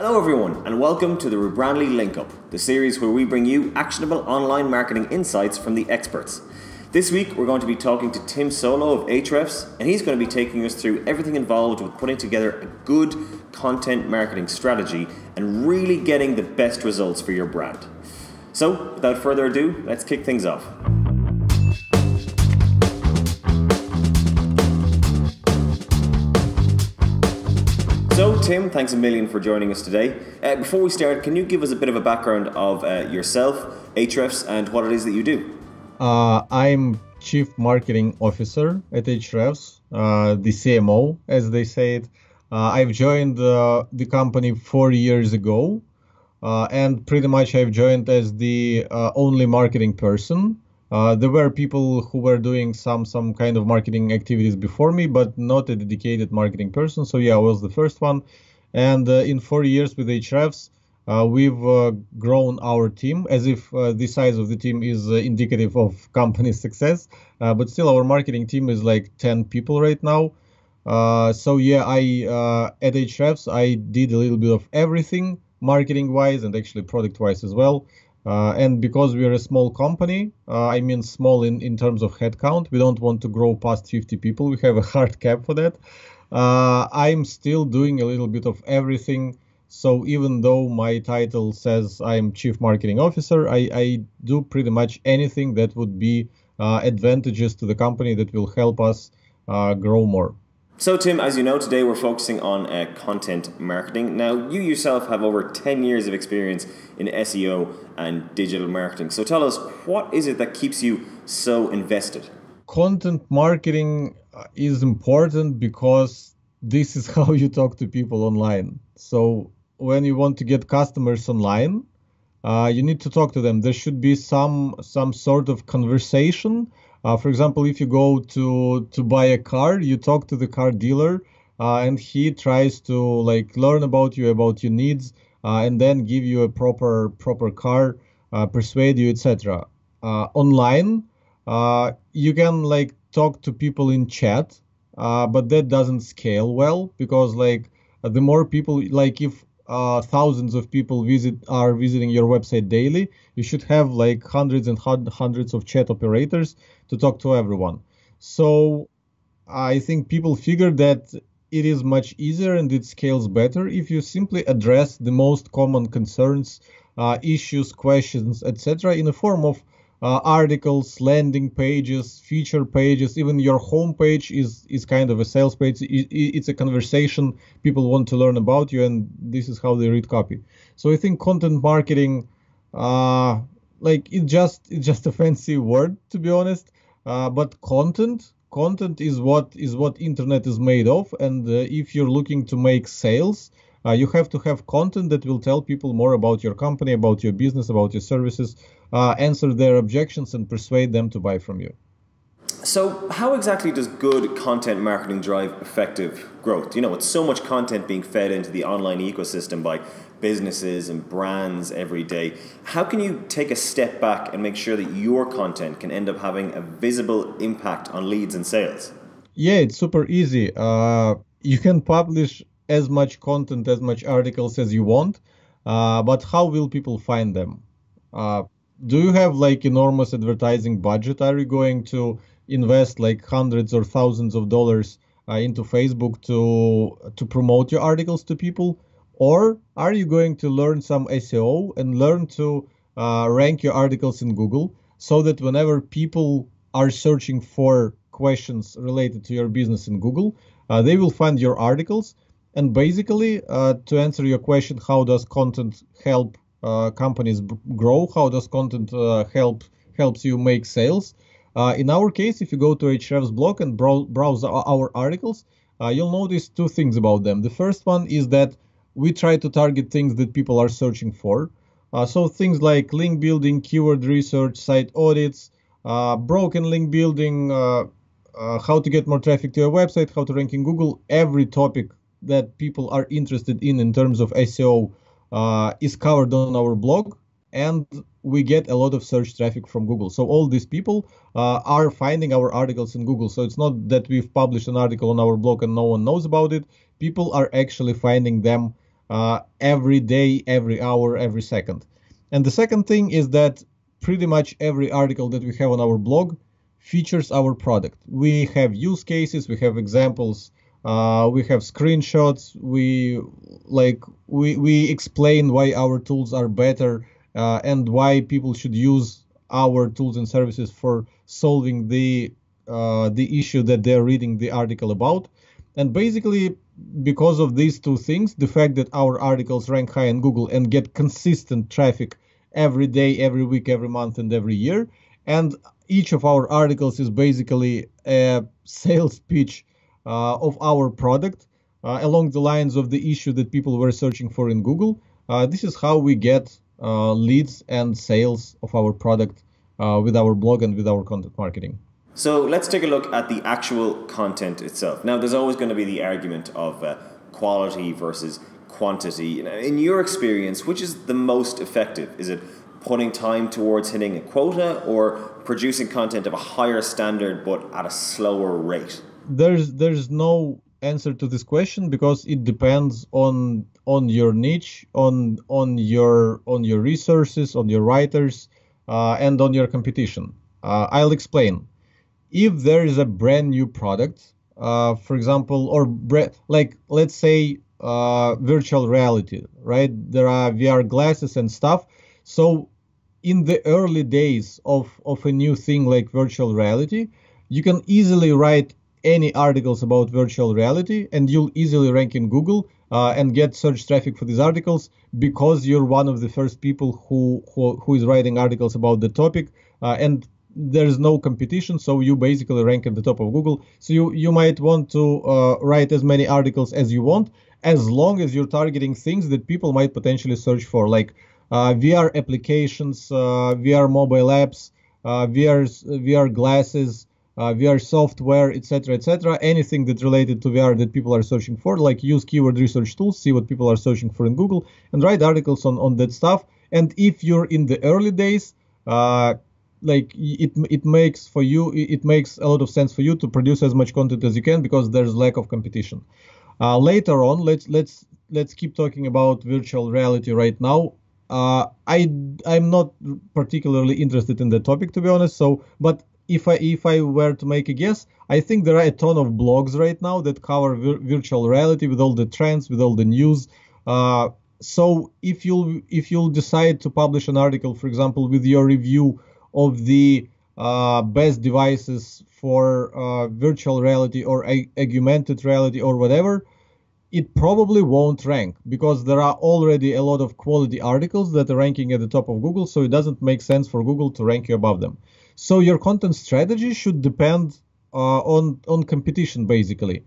Hello everyone and welcome to the Rebrandly Link Up, the series where we bring you actionable online marketing insights from the experts. This week we're going to be talking to Tim Solo of Ahrefs, and he's going to be taking us through everything involved with putting together a good content marketing strategy and really getting the best results for your brand. So without further ado, let's kick things off. So Tim, thanks a million for joining us today. Before we start, can you give us a bit of a background of yourself, Ahrefs, and what it is that you do? I'm Chief Marketing Officer at Ahrefs, the CMO, as they say it. I've joined the company 4 years ago, and pretty much I've joined as the only marketing person. There were people who were doing some kind of marketing activities before me, but not a dedicated marketing person. So yeah, I was the first one. And in 4 years with Ahrefs, we've grown our team as if the size of the team is indicative of company success. But still, our marketing team is like 10 people right now. So yeah, at Ahrefs, I did a little bit of everything marketing-wise and actually product-wise as well. And because we're a small company, I mean small in terms of headcount, we don't want to grow past 50 people. We have a hard cap for that. I'm still doing a little bit of everything. So even though my title says I'm Chief Marketing Officer, I do pretty much anything that would be advantageous to the company that will help us grow more. So Tim, as you know, today we're focusing on content marketing. Now, you yourself have over 10 years of experience in SEO and digital marketing. So tell us, what is it that keeps you so invested? Content marketing is important because this is how you talk to people online. So when you want to get customers online, you need to talk to them. There should be some sort of conversation. For example, if you go to buy a car, you talk to the car dealer, and he tries to learn about you, about your needs, and then give you a proper car, persuade you, etc. Online, you can talk to people in chat, but that doesn't scale well because the more people, if thousands of people are visiting your website daily, you should have hundreds and hundreds of chat operators to talk to everyone. So I think people figure that it is much easier and it scales better if you simply address the most common concerns, issues, questions, etc. in the form of articles, landing pages, feature pages. Even your homepage is kind of a sales page. It's a conversation. People want to learn about you, and this is how they read copy. So I think content marketing, it's just a fancy word, to be honest. But content is what internet is made of, and if you're looking to make sales, you have to have content that will tell people more about your company, about your business, about your services, answer their objections, and persuade them to buy from you. So how exactly does good content marketing drive effective growth? You know, with so much content being fed into the online ecosystem by businesses and brands every day, how can you take a step back and make sure that your content can end up having a visible impact on leads and sales? Yeah, it's super easy. You can publish as much content, as much articles as you want, but how will people find them? Do you have enormous advertising budget? Are you going to invest hundreds or thousands of dollars into Facebook to promote your articles to people? Or are you going to learn some SEO and learn to rank your articles in Google so that whenever people are searching for questions related to your business in Google, they will find your articles? And basically, to answer your question, how does content help companies grow? How does content helps you make sales? In our case, if you go to Ahrefs blog and browse our articles, you'll notice two things about them. The first one is that we try to target things that people are searching for. So things like link building, keyword research, site audits, broken link building, how to get more traffic to your website, how to rank in Google. Every topic that people are interested in terms of SEO is covered on our blog, and we get a lot of search traffic from Google. So all these people are finding our articles in Google. So it's not that we've published an article on our blog and no one knows about it. People are actually finding them every day, every hour, every second. And the second thing is that pretty much every article that we have on our blog features our product. We have use cases, we have examples, we have screenshots, we explain why our tools are better, and why people should use our tools and services for solving the issue that they're reading the article about. And basically, because of these two things, the fact that our articles rank high in Google and get consistent traffic every day, every week, every month, and every year, and each of our articles is basically a sales pitch of our product along the lines of the issue that people were searching for in Google. This is how we get leads and sales of our product with our blog and with our content marketing. So let's take a look at the actual content itself. Now, there's always going to be the argument of quality versus quantity. In your experience, which is the most effective? Is it putting time towards hitting a quota, or producing content of a higher standard but at a slower rate? There's no answer to this question, because it depends on your niche, on your resources, on your writers, and on your competition. I'll explain. If there is a brand new product, for example, let's say virtual reality, right? There are VR glasses and stuff. So in the early days of a new thing like virtual reality, you can easily write any articles about virtual reality, and you'll easily rank in Google and get search traffic for these articles, because you're one of the first people who is writing articles about the topic, and there's no competition, so you basically rank at the top of Google. So you might want to write as many articles as you want, as long as you're targeting things that people might potentially search for, like VR applications, VR mobile apps, VR glasses, VR software, etc., etc. Anything that's related to VR that people are searching for, like use keyword research tools, see what people are searching for in Google, and write articles on that stuff. And if you're in the early days, it makes a lot of sense for you to produce as much content as you can, because there's lack of competition. Later on, let's keep talking about virtual reality right now. I'm not particularly interested in the topic, to be honest. But if I were to make a guess, I think there are a ton of blogs right now that cover virtual reality with all the trends, with all the news. So if you'll decide to publish an article, for example, with your review of the best devices for virtual reality or augmented reality or whatever, it probably won't rank, because there are already a lot of quality articles that are ranking at the top of Google, so it doesn't make sense for Google to rank you above them. So your content strategy should depend on competition, basically.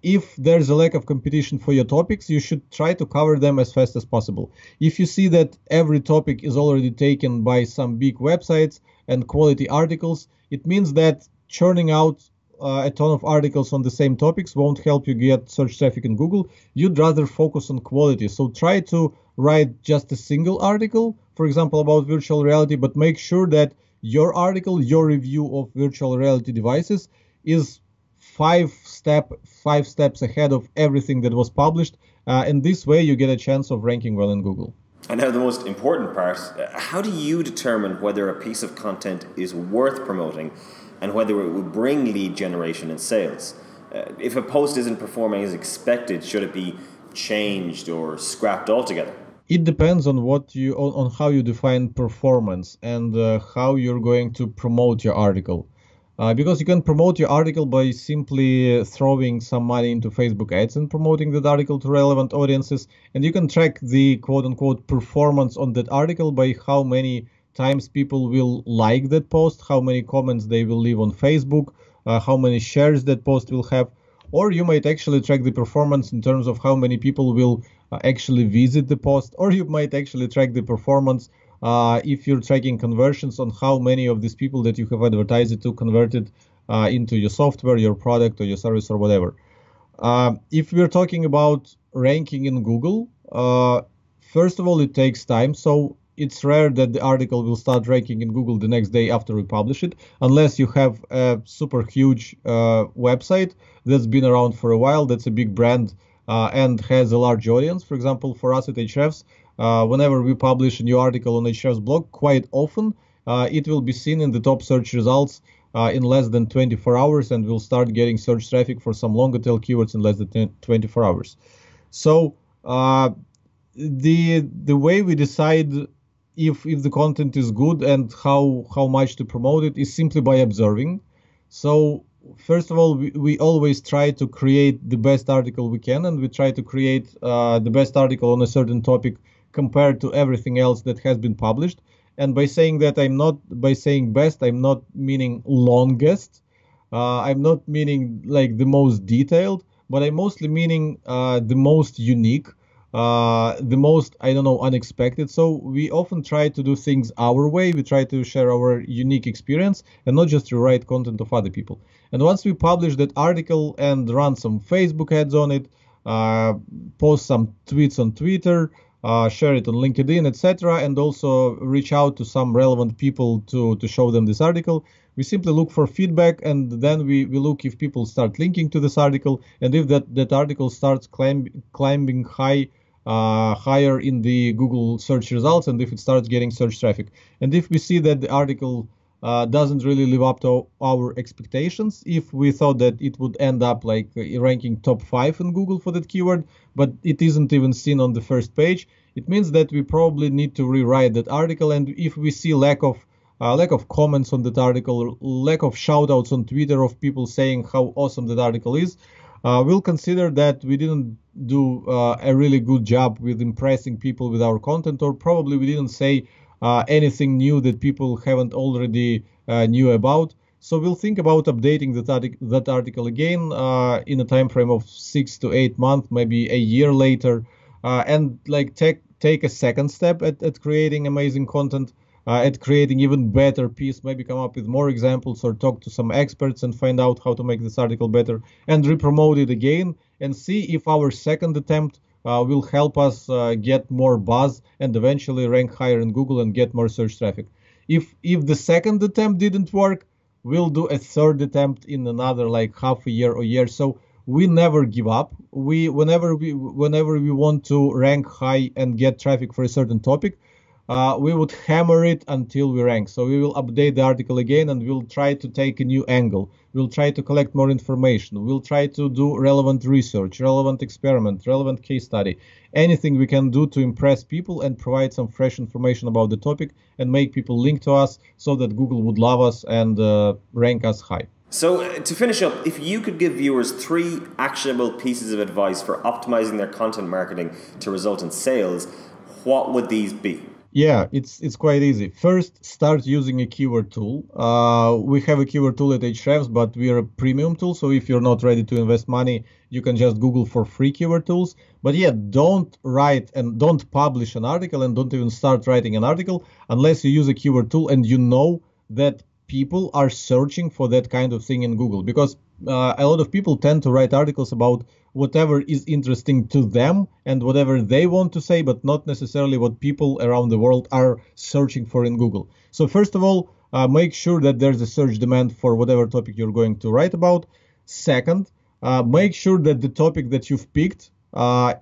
If there's a lack of competition for your topics, you should try to cover them as fast as possible. If you see that every topic is already taken by some big websites and quality articles, it means that churning out a ton of articles on the same topics won't help you get search traffic in Google. You'd rather focus on quality. So try to write just a single article, for example, about virtual reality, but make sure that your article, your review of virtual reality devices is five steps ahead of everything that was published. And this way you get a chance of ranking well in Google. And now the most important part, how do you determine whether a piece of content is worth promoting and whether it will bring lead generation and sales? If a post isn't performing as expected, should it be changed or scrapped altogether? It depends on on how you define performance and how you're going to promote your article. Because you can promote your article by simply throwing some money into Facebook ads and promoting that article to relevant audiences. And you can track the quote-unquote performance on that article by how many times people will like that post, how many comments they will leave on Facebook, how many shares that post will have. Or you might actually track the performance in terms of how many people will actually visit the post. Or you might actually track the performance if you're tracking conversions on how many of these people that you have advertised it to converted into your software, your product, or your service, or whatever. If we're talking about ranking in Google, first of all, it takes time. So it's rare that the article will start ranking in Google the next day after we publish it, unless you have a super huge website that's been around for a while, that's a big brand, and has a large audience. For example, for us at Ahrefs, whenever we publish a new article on Ahrefs blog, quite often it will be seen in the top search results in less than 24 hours, and we'll start getting search traffic for some longer tail keywords in less than 24 hours. So the way we decide if the content is good and how much to promote it is simply by observing. So first of all, we always try to create the best article we can, and we try to create the best article on a certain topic compared to everything else that has been published. And by saying that, by saying best, I'm not meaning longest. I'm not meaning like the most detailed, but I'm mostly meaning the most unique, the most, I don't know, unexpected. So we often try to do things our way. We try to share our unique experience and not just rewrite content of other people. And once we publish that article and run some Facebook ads on it, post some tweets on Twitter, share it on LinkedIn, etc., and also reach out to some relevant people to show them this article, we simply look for feedback, and then we look if people start linking to this article, and if that article starts climbing higher in the Google search results, and if it starts getting search traffic. And if we see that the article doesn't really live up to our expectations, if we thought that it would end up like ranking top 5 in Google for that keyword, but it isn't even seen on the first page, it means that we probably need to rewrite that article. And if we see lack of comments on that article, lack of shout outs on Twitter of people saying how awesome that article is, we'll consider that we didn't do a really good job with impressing people with our content, or probably we didn't say anything new that people haven't already knew about. So we'll think about updating that article again in a time frame of 6 to 8 months, maybe a year later, and like take a second step at creating amazing content, at creating even better piece, maybe come up with more examples or talk to some experts and find out how to make this article better, and re-promote it again and see if our second attempt will help us get more buzz and eventually rank higher in Google and get more search traffic. If the second attempt didn't work, we'll do a third attempt in another like half a year or year. So we never give up. Whenever we want to rank high and get traffic for a certain topic, we would hammer it until we rank. So we will update the article again, and we'll try to take a new angle. We'll try to collect more information. We'll try to do relevant research, relevant experiment, relevant case study, anything we can do to impress people and provide some fresh information about the topic and make people link to us so that Google would love us and rank us high. So to finish up, if you could give viewers 3 actionable pieces of advice for optimizing their content marketing to result in sales, what would these be? Yeah, it's quite easy. First, start using a keyword tool. We have a keyword tool at Ahrefs, but we are a premium tool. So if you're not ready to invest money, you can just Google for free keyword tools. But yeah, don't write and don't publish an article, and don't even start writing an article unless you use a keyword tool and you know that people are searching for that kind of thing in Google. Because a lot of people tend to write articles about whatever is interesting to them and whatever they want to say, but not necessarily what people around the world are searching for in Google. So first of all, make sure that there's a search demand for whatever topic you're going to write about. Second, make sure that the topic that you've picked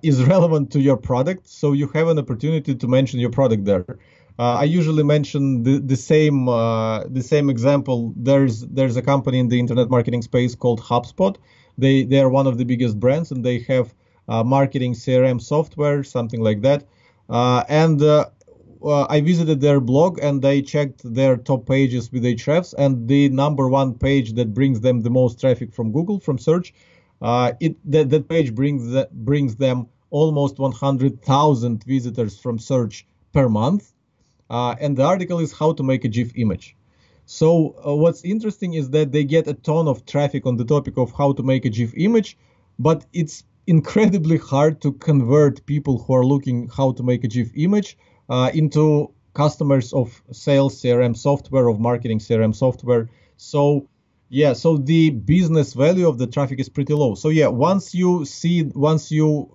is relevant to your product, so you have an opportunity to mention your product there. I usually mention the same example. There's a company in the internet marketing space called HubSpot. They are one of the biggest brands, and they have marketing CRM software, something like that. I visited their blog and I checked their top pages with Ahrefs, and the number 1 page that brings them the most traffic from Google, from search, that page brings them almost 100,000 visitors from search per month. And the article is how to make a GIF image. So what's interesting is that they get a ton of traffic on the topic of how to make a GIF image, but it's incredibly hard to convert people who are looking how to make a GIF image into customers of sales CRM software, of marketing CRM software. So yeah, so the business value of the traffic is pretty low. So yeah, once you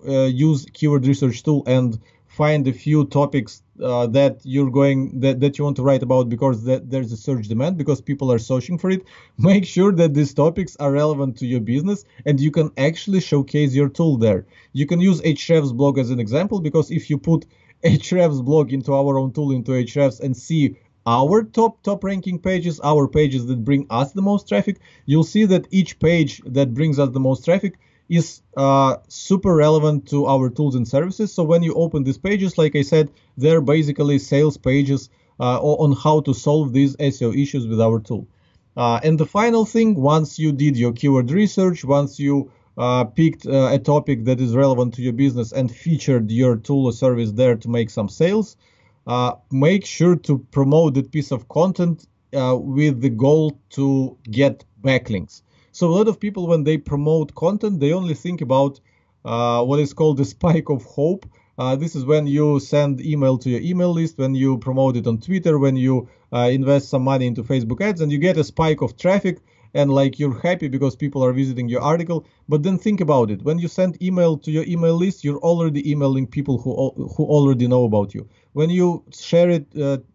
use keyword research tool and find a few topics that that you want to write about because there's a search demand, because people are searching for it. Make sure that these topics are relevant to your business and you can actually showcase your tool there. You can use Ahrefs blog as an example, because if you put Ahrefs blog into our own tool, into Ahrefs, and see our top ranking pages, our pages that bring us the most traffic, you'll see that each page that brings us the most traffic is super relevant to our tools and services. So when you open these pages, like I said, they're basically sales pages on how to solve these SEO issues with our tool. And the final thing, once you did your keyword research, once you picked a topic that is relevant to your business and featured your tool or service there to make some sales, make sure to promote that piece of content with the goal to get backlinks. So a lot of people, when they promote content, they only think about what is called the spike of hope. This is when you send email to your email list, when you promote it on Twitter, when you invest some money into Facebook ads, and you get a spike of traffic, and like you're happy because people are visiting your article. But then think about it. When you send email to your email list, you're already emailing people who already know about you. When you share it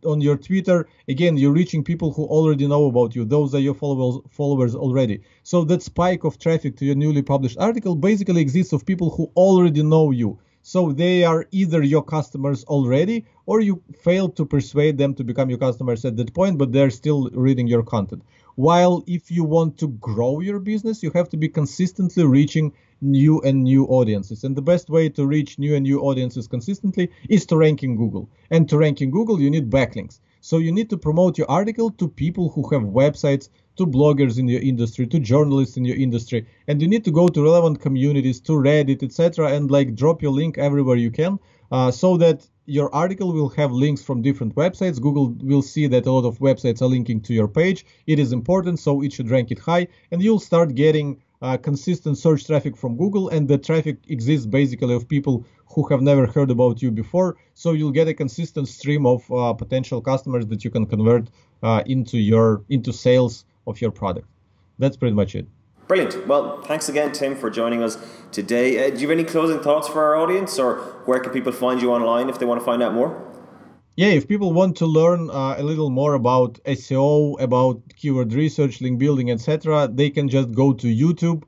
on your Twitter, again, you're reaching people who already know about you. Those are your followers already. So that spike of traffic to your newly published article basically exists of people who already know you. So they are either your customers already, or you failed to persuade them to become your customers at that point, but they're still reading your content. While if you want to grow your business, you have to be consistently reaching new audiences. And the best way to reach new and new audiences consistently is to rank in Google. And to rank in Google, you need backlinks. So you need to promote your article to people who have websites, to bloggers in your industry, to journalists in your industry. And you need to go to relevant communities, to Reddit, etc., and like drop your link everywhere you can, so that your article will have links from different websites. Google will see that a lot of websites are linking to your page. It is important, so it should rank it high, and you'll start getting consistent search traffic from Google, and the traffic exists basically of people who have never heard about you before. So you'll get a consistent stream of potential customers that you can convert into sales of your product. That's pretty much it. Brilliant. Well, thanks again, Tim, for joining us today. Do you have any closing thoughts for our audience, or where can people find you online if they want to find out more? Yeah, if people want to learn a little more about SEO, about keyword research, link building, etc., they can just go to YouTube,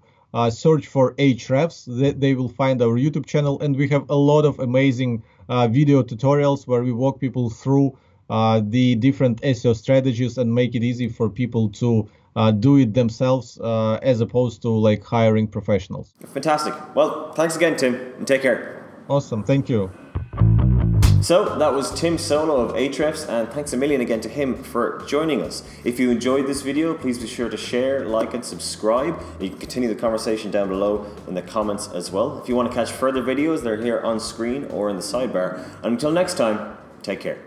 search for Ahrefs. They will find our YouTube channel, and we have a lot of amazing video tutorials where we walk people through the different SEO strategies and make it easy for people to do it themselves as opposed to like hiring professionals. Fantastic. Well, thanks again, Tim, and take care. Awesome. Thank you. So that was Tim Solo of Ahrefs, and thanks a million again to him for joining us. If you enjoyed this video, please be sure to share, like, and subscribe. You can continue the conversation down below in the comments as well. If you want to catch further videos, they're here on screen or in the sidebar. And until next time, take care.